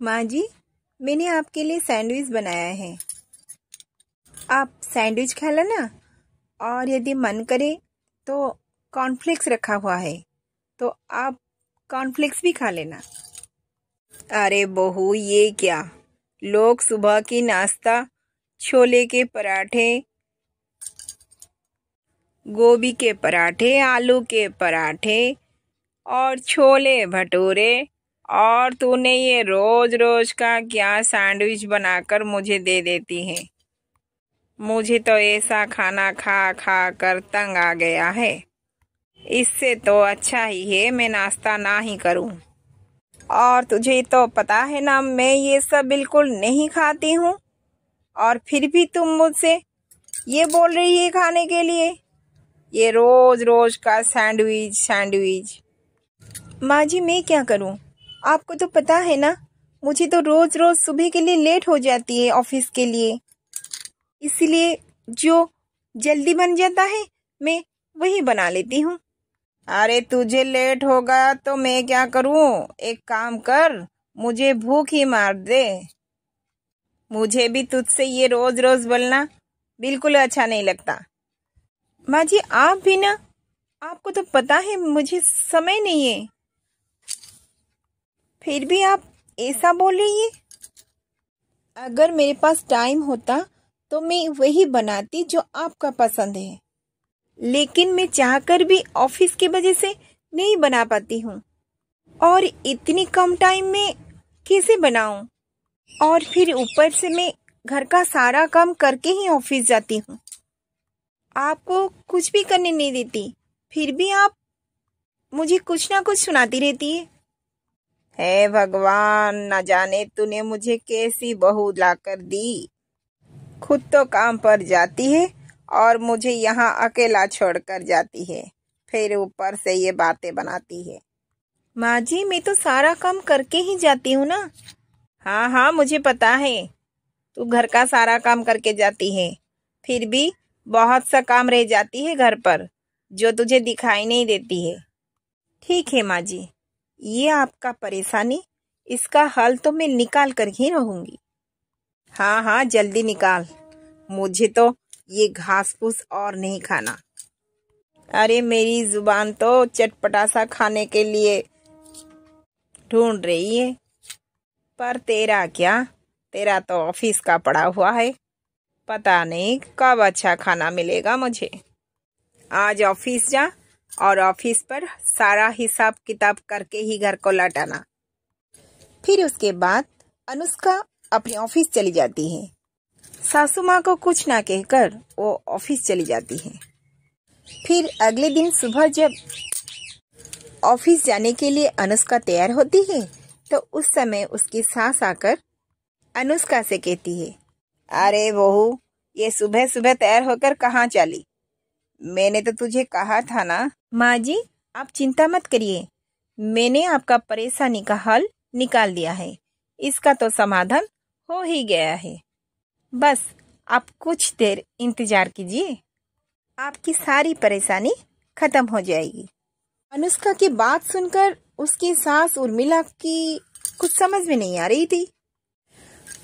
माँ जी, मैंने आपके लिए सैंडविच बनाया है। आप सैंडविच खा लेना और यदि मन करे तो कॉर्नफ्लेक्स रखा हुआ है तो आप कॉर्नफ्लेक्स भी खा लेना। अरे बहू, ये क्या? लोग सुबह की नाश्ता छोले के पराठे, गोभी के पराठे, आलू के पराठे और छोले भटूरे, और तूने ये रोज रोज का क्या सैंडविच बनाकर मुझे दे देती है। मुझे तो ऐसा खाना खा खा कर तंग आ गया है। इससे तो अच्छा ही है मैं नाश्ता ना ही करूं। और तुझे तो पता है ना, मैं ये सब बिल्कुल नहीं खाती हूँ, और फिर भी तुम मुझसे ये बोल रही है खाने के लिए। ये रोज रोज का सैंडविच सैंडविच। माँ जी, मैं क्या करूं? आपको तो पता है ना, मुझे तो रोज रोज सुबह के लिए लेट हो जाती है ऑफिस के लिए। इसलिए जो जल्दी बन जाता है मैं वही बना लेती हूँ। अरे तुझे लेट होगा तो मैं क्या करूँ? एक काम कर, मुझे भूख ही मार दे। मुझे भी तुझसे ये रोज रोज बोलना बिल्कुल अच्छा नहीं लगता। माँ जी, आप भी ना, आपको तो पता है मुझे समय नहीं है, फिर भी आप ऐसा बोल रही है। अगर मेरे पास टाइम होता तो मैं वही बनाती जो आपका पसंद है, लेकिन मैं चाहकर भी ऑफिस की वजह से नहीं बना पाती हूँ। और इतनी कम टाइम में कैसे बनाऊं? और फिर ऊपर से मैं घर का सारा काम करके ही ऑफिस जाती हूँ। आपको कुछ भी करने नहीं देती, फिर भी आप मुझे कुछ ना कुछ सुनाती रहती है। हे भगवान, न जाने तूने मुझे कैसी बहू लाकर दी। खुद तो काम पर जाती है और मुझे यहाँ अकेला छोड़कर जाती है, फिर ऊपर से ये बातें बनाती है। माँ जी, मैं तो सारा काम करके ही जाती हूँ ना। हाँ हाँ, मुझे पता है तू घर का सारा काम करके जाती है, फिर भी बहुत सा काम रह जाती है घर पर जो तुझे दिखाई नहीं देती है। ठीक है माँ जी, ये आपका परेशानी, इसका हल तो मैं निकाल कर ही रहूंगी। हाँ हाँ, जल्दी निकाल। मुझे तो ये घास फूस और नहीं खाना। अरे मेरी जुबान तो चटपटा सा खाने के लिए ढूंढ रही है, पर तेरा क्या? तेरा तो ऑफिस का पड़ा हुआ है, पता नहीं कब अच्छा खाना मिलेगा मुझे। आज ऑफिस जा और ऑफिस पर सारा हिसाब किताब करके ही घर को लौट आना। फिर उसके बाद अनुष्का अपने ऑफिस चली जाती है। सासू माँ को कुछ ना कहकर वो ऑफिस चली जाती है। फिर अगले दिन सुबह जब ऑफिस जाने के लिए अनुष्का तैयार होती है तो उस समय उसकी सास आकर अनुष्का से कहती है, अरे बहू, ये सुबह सुबह तैयार होकर कहाँ चली? मैंने तो तुझे कहा था ना। माँ जी, आप चिंता मत करिए, मैंने आपका परेशानी का हल निकाल दिया है। इसका तो समाधान हो ही गया है। बस आप कुछ देर इंतजार कीजिए, आपकी सारी परेशानी खत्म हो जाएगी। अनुष्का की बात सुनकर उसकी सास उर्मिला की कुछ समझ में नहीं आ रही थी।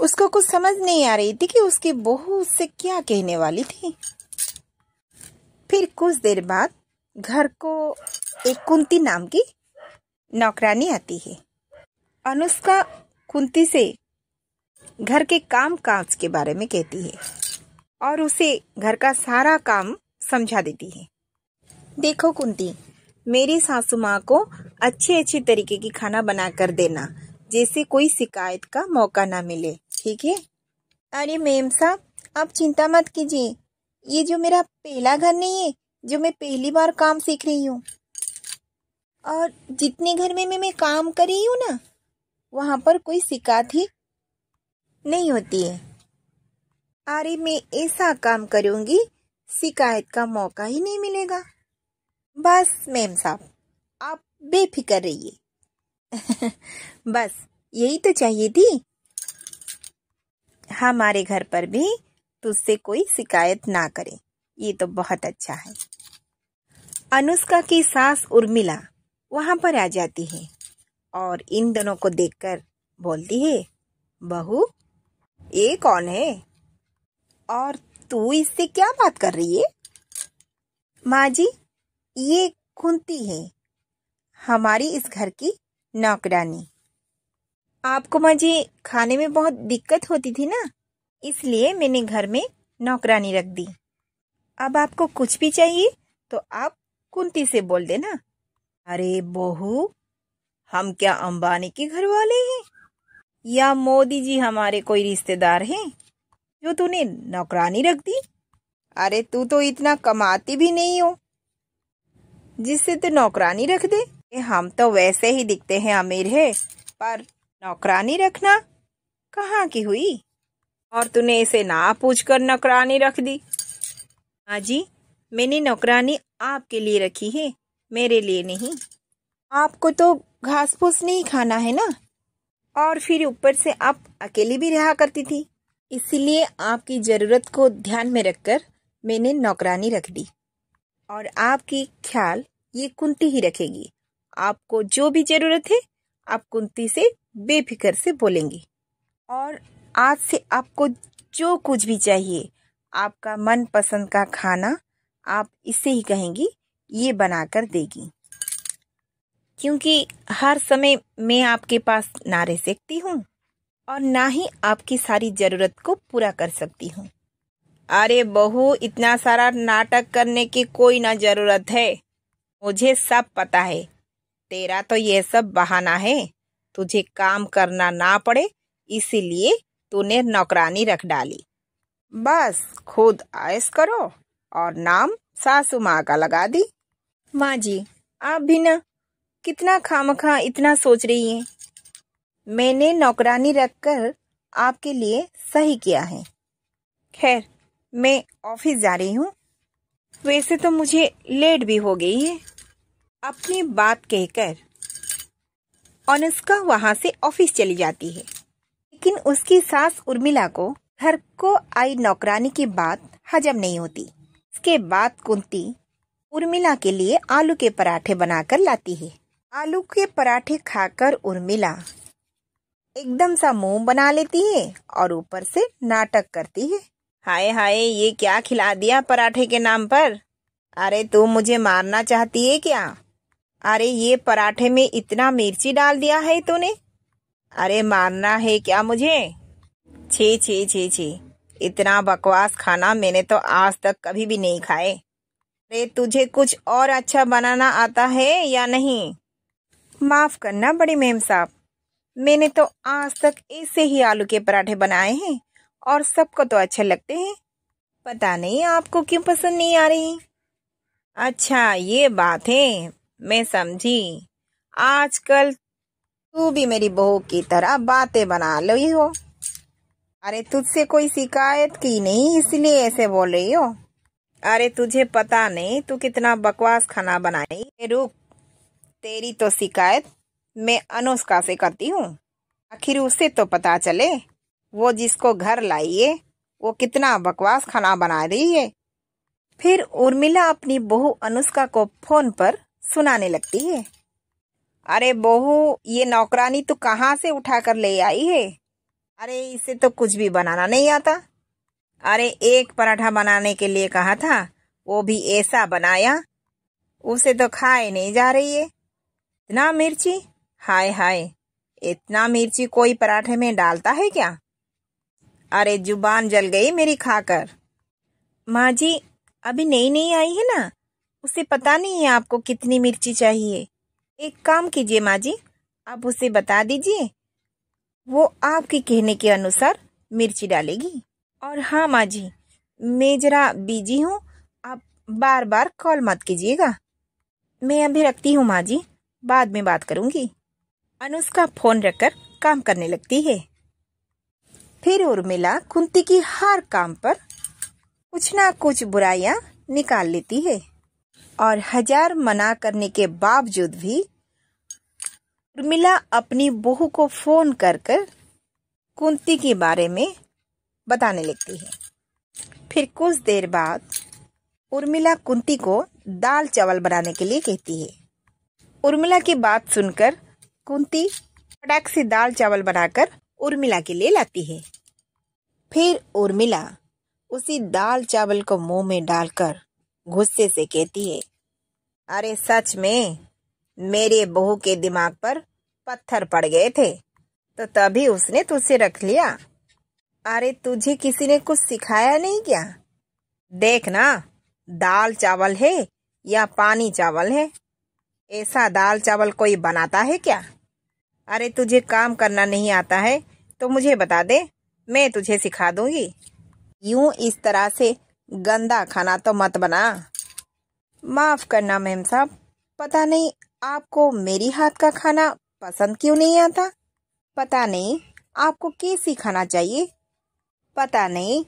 उसको कुछ समझ नहीं आ रही थी कि उसकी बहू उससे क्या कहने वाली थी। फिर कुछ देर बाद घर को एक कुंती नाम की नौकरानी आती है। अनुष्का कुंती से घर के काम काज के बारे में कहती है और उसे घर का सारा काम समझा देती है। देखो कुंती, मेरी सासू माँ को अच्छे अच्छे तरीके की खाना बना कर देना, जैसे कोई शिकायत का मौका ना मिले, ठीक है? अरे मेम साहब, आप चिंता मत कीजिए, ये जो मेरा पहला घर नहीं है, जो मैं पहली बार काम सीख रही हूँ। और जितने घर में मैं काम कर रही हूँ ना, वहाँ पर कोई शिकायत ही नहीं होती है। अरे मैं ऐसा काम करूँगी, शिकायत का मौका ही नहीं मिलेगा। बस मेम साहब, आप बेफिक्र रहिए। बस यही तो चाहिए थी। हमारे घर पर भी तुझसे कोई शिकायत ना करे, ये तो बहुत अच्छा है। अनुष्का की सास उर्मिला वहां पर आ जाती है और इन दोनों को देखकर बोलती है, बहू ये कौन है और तू इससे क्या बात कर रही है? माँ जी, ये कुंती है, हमारी इस घर की नौकरानी। आपको माँ जी खाने में बहुत दिक्कत होती थी ना, इसलिए मैंने घर में नौकरानी रख दी। अब आपको कुछ भी चाहिए तो आप कुंती से बोल देना। अरे बहू, हम क्या अंबानी के घर वाले हैं या मोदी जी हमारे कोई रिश्तेदार हैं जो तूने नौकरानी रख दी? अरे तू तो इतना कमाती भी नहीं हो जिससे तू नौकरानी रख दे। हम तो वैसे ही दिखते हैं अमीर है, पर नौकरानी रखना कहाँ की हुई? और तूने इसे ना पूछकर नौकरानी रख दी। हाँ जी, मैंने नौकरानी आपके लिए रखी है, मेरे लिए नहीं। आपको तो घास फूस नहीं खाना है ना, और फिर ऊपर से आप अकेली भी रहा करती थी, इसलिए आपकी ज़रूरत को ध्यान में रखकर मैंने नौकरानी रख दी। और आपकी ख्याल ये कुंती ही रखेगी। आपको जो भी ज़रूरत है आप कुंती से बेफिक्र से बोलेंगी। और आज से आपको जो कुछ भी चाहिए, आपका मनपसंद का खाना आप इससे ही कहेंगी, ये बनाकर देगी। क्योंकि हर समय मैं आपके पास ना रह सकती हूँ और ना ही आपकी सारी ज़रूरत को पूरा कर सकती हूँ। अरे बहू, इतना सारा नाटक करने की कोई ना ज़रूरत है, मुझे सब पता है। तेरा तो ये सब बहाना है, तुझे काम करना ना पड़े इसीलिए तूने नौकरानी रख डाली। बस खुद ऐश करो और नाम सासू माँ का लगा दी। माँ जी, आप भी ना कितना खामखा इतना सोच रही हैं। मैंने नौकरानी रखकर आपके लिए सही किया है। खैर, मैं ऑफिस जा रही हूँ। वैसे तो मुझे लेट भी हो गई है। अपनी बात कहकर अनुष्का वहाँ से ऑफिस चली जाती है, लेकिन उसकी सास उर्मिला को घर को आई नौकरानी की बात हजम नहीं होती। इसके बाद कुंती उर्मिला के लिए आलू के पराठे बनाकर लाती है। आलू के पराठे खाकर उर्मिला एकदम सा मुंह बना लेती है और ऊपर से नाटक करती है। हाय हाय, ये क्या खिला दिया पराठे के नाम पर? अरे तू मुझे मारना चाहती है क्या? अरे ये पराठे में इतना मिर्ची डाल दिया है तूने। अरे मारना है क्या मुझे? छे छे छे छे, इतना बकवास खाना मैंने तो आज तक कभी भी नहीं खाए। अरे तुझे कुछ और अच्छा बनाना आता है या नहीं? माफ करना बड़ी मेम साहब, मैंने तो आज तक ऐसे ही आलू के पराठे बनाए हैं और सबको तो अच्छे लगते हैं। पता नहीं आपको क्यों पसंद नहीं आ रही। अच्छा ये बात है, मैं समझी। आजकल तू भी मेरी बहू की तरह बातें बना ली हो। अरे तुझसे कोई शिकायत की नहीं इसलिए ऐसे बोल रही हो। अरे तुझे पता नहीं तू कितना बकवास खाना बनाई। रुक, तेरी तो शिकायत मैं अनुष्का से करती हूँ। आखिर उसे तो पता चले वो जिसको घर लाई है वो कितना बकवास खाना बना रही है। फिर उर्मिला अपनी बहू अनुष्का को फोन पर सुनाने लगती है। अरे बहू, ये नौकरानी तू कहाँ से उठा कर ले आई है? अरे इसे तो कुछ भी बनाना नहीं आता। अरे एक पराठा बनाने के लिए कहा था, वो भी ऐसा बनाया, उसे तो खाए नहीं जा रही है। इतना मिर्ची, हाय हाय, इतना मिर्ची कोई पराठे में डालता है क्या? अरे जुबान जल गई मेरी खाकर। माँ जी, अभी नई नई आई है ना, उसे पता नहीं है आपको कितनी मिर्ची चाहिए। एक काम कीजिए माँ जी, आप उसे बता दीजिए, वो आपके कहने के अनुसार मिर्ची डालेगी। और हाँ माँ जी, मैं जरा बिजी हूँ, आप बार बार कॉल मत कीजिएगा। मैं अभी रखती हूँ माँ जी, बाद में बात करूँगी। अनुष्का फोन रखकर काम करने लगती है। फिर उर्मिला कुंती की हर काम पर कुछ ना कुछ बुराइयां निकाल लेती है और हजार मना करने के बावजूद भी उर्मिला अपनी बहू को फोन कर कर कुंती के बारे में बताने लगती है। फिर कुछ देर बाद उर्मिला कुंती को दाल चावल बनाने के लिए कहती है। उर्मिला की बात सुनकर कुंती फटाक से दाल चावल बनाकर उर्मिला के लिए लाती है। फिर उर्मिला उसी दाल चावल को मुंह में डालकर गुस्से से कहती है, अरे सच में मेरे बहू के दिमाग पर पत्थर पड़ गए थे तो तभी उसने तुझसे रख लिया। अरे तुझे किसी ने कुछ सिखाया नहीं क्या? देख ना, दाल चावल है या पानी चावल है? ऐसा दाल चावल कोई बनाता है क्या? अरे तुझे काम करना नहीं आता है तो मुझे बता दे, मैं तुझे सिखा दूंगी। यूं इस तरह से गंदा खाना तो मत बना। माफ करना मेम साहब, पता नहीं आपको मेरी हाथ का खाना पसंद क्यों नहीं आता। पता नहीं आपको कैसी खाना चाहिए। पता नहीं,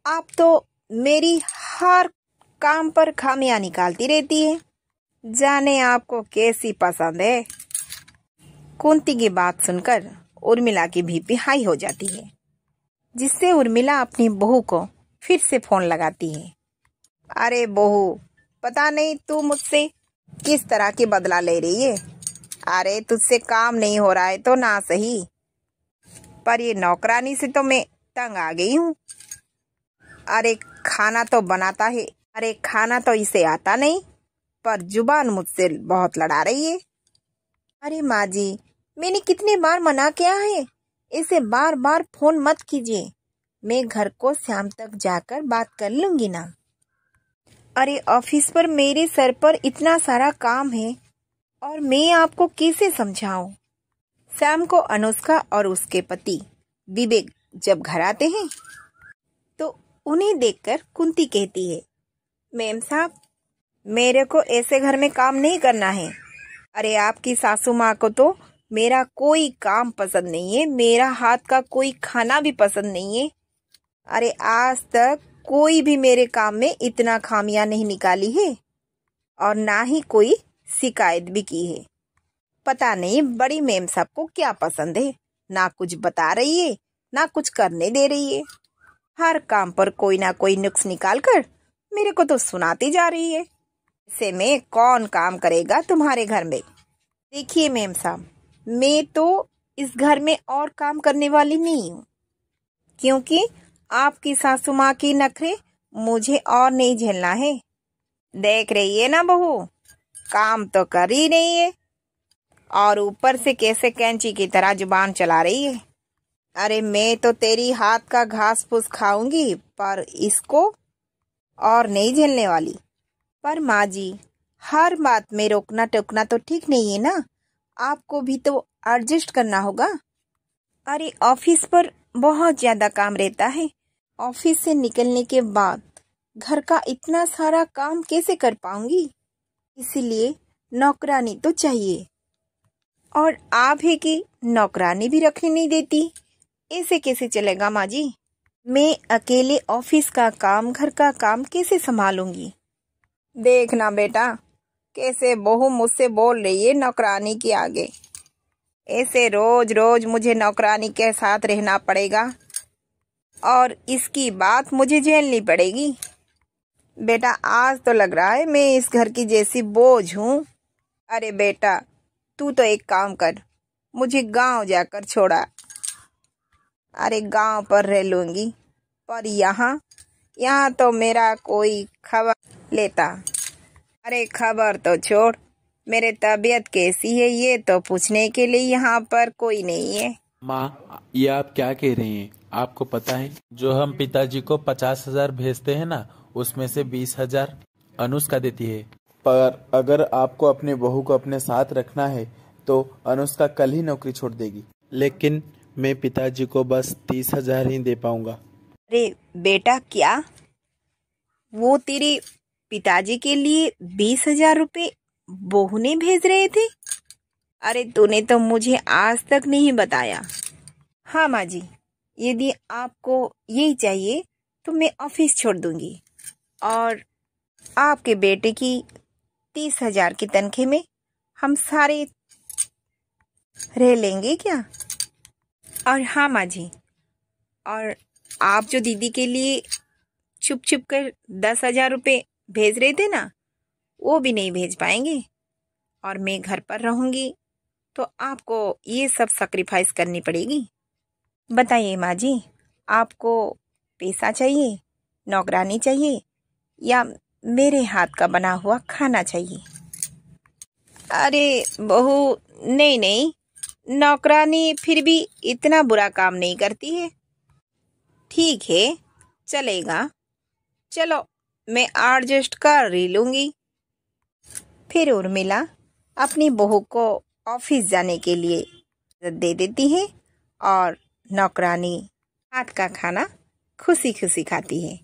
आप तो मेरी हर काम पर खामियां निकालती रहती है। जाने आपको कैसी पसंद है। कुंती की बात सुनकर उर्मिला की बीपी हाई हो जाती है, जिससे उर्मिला अपनी बहू को फिर से फोन लगाती है। अरे बहू, पता नहीं तू मुझसे किस तरह की बदला ले रही है। अरे तुझसे काम नहीं हो रहा है तो ना सही, पर ये नौकरानी से तो मैं तंग आ गई हूँ। अरे खाना तो बनाता है, अरे खाना तो इसे आता नहीं, पर जुबान मुझसे बहुत लड़ा रही है। अरे माँ जी, मैंने कितने बार मना किया है, इसे बार बार फोन मत कीजिए। मैं घर को शाम तक जाकर बात कर लूंगी ना। अरे ऑफिस पर मेरे सर पर इतना सारा काम है और मैं आपको कैसे समझाऊं। शाम को अनुष्का और उसके पति विवेक जब घर आते हैं तो उन्हें देखकर कुंती कहती है, मैम साहब, मेरे को ऐसे घर में काम नहीं करना है। अरे आपकी सासू माँ को तो मेरा कोई काम पसंद नहीं है, मेरा हाथ का कोई खाना भी पसंद नहीं है। अरे आज तक कोई भी मेरे काम में इतना खामियां नहीं निकाली है और ना ही कोई शिकायत भी की है। पता नहीं बड़ी मेम साहब को क्या पसंद है, ना कुछ बता रही है ना कुछ करने दे रही है। हर काम पर कोई ना कोई नुक्स निकाल कर मेरे को तो सुनाती जा रही है। ऐसे में कौन काम करेगा तुम्हारे घर में? देखिए मेम साहब, मैं तो इस घर में और काम करने वाली नहीं हूँ, क्योंकि आपकी सासू माँ की नखरे मुझे और नहीं झेलना है। देख रही है ना बहू, काम तो कर ही नहीं है और ऊपर से कैसे कैंची की तरह जुबान चला रही है। अरे मैं तो तेरी हाथ का घास फूस खाऊंगी, पर इसको और नहीं झेलने वाली। पर माँ जी, हर बात में रोकना टोकना तो ठीक नहीं है ना, आपको भी तो एडजस्ट करना होगा। अरे ऑफिस पर बहुत ज्यादा काम रहता है, ऑफिस से निकलने के बाद घर का इतना सारा काम कैसे कर पाऊंगी, इसीलिए नौकरानी तो चाहिए। और आप है कि नौकरानी भी रखने नहीं देती, ऐसे कैसे चलेगा माँ जी? मैं अकेले ऑफिस का काम घर का काम कैसे संभालूंगी? देखना बेटा, कैसे बहू मुझसे बोल रही है नौकरानी के आगे। ऐसे रोज रोज मुझे नौकरानी के साथ रहना पड़ेगा और इसकी बात मुझे झेलनी पड़ेगी। बेटा आज तो लग रहा है मैं इस घर की जैसी बोझ हूँ। अरे बेटा, तू तो एक काम कर, मुझे गांव जाकर छोड़ा। अरे गांव पर रह लूंगी, पर यहाँ तो मेरा कोई खबर लेता। अरे खबर तो छोड़, मेरे तबीयत कैसी है ये तो पूछने के लिए यहाँ पर कोई नहीं है। माँ, ये आप क्या कह रही हैं? आपको पता है जो हम पिताजी को 50,000 भेजते हैं ना, उसमें से 20,000 अनुष्का देती है। पर अगर आपको अपने बहू को अपने साथ रखना है तो अनुष्का कल ही नौकरी छोड़ देगी। लेकिन मैं पिताजी को बस 30,000 ही दे पाऊंगा। अरे बेटा, क्या वो तेरे पिताजी के लिए 20,000 रुपए बहू ने भेज रहे थे? अरे तूने तो मुझे आज तक नहीं बताया। हाँ माँ जी, यदि आपको यही चाहिए तो मैं ऑफिस छोड़ दूंगी और आपके बेटे की 30,000 की तनख्वाह में हम सारे रह लेंगे क्या? और हाँ माँ जी, और आप जो दीदी के लिए छुप छुप कर 10,000 रुपये भेज रहे थे ना, वो भी नहीं भेज पाएंगे और मैं घर पर रहूंगी तो आपको ये सब सैक्रिफाइस करनी पड़ेगी। बताइए माँ जी, आपको पैसा चाहिए, नौकरानी चाहिए, या मेरे हाथ का बना हुआ खाना चाहिए? अरे बहू, नहीं नहीं, नौकरानी फिर भी इतना बुरा काम नहीं करती है। ठीक है, चलेगा, चलो मैं एडजस्ट कर ही लूंगी। फिर उर्मिला अपनी बहू को ऑफिस जाने के लिए दे देती है और नौकरानी हाथ का खाना खुशी खुशी खाती है।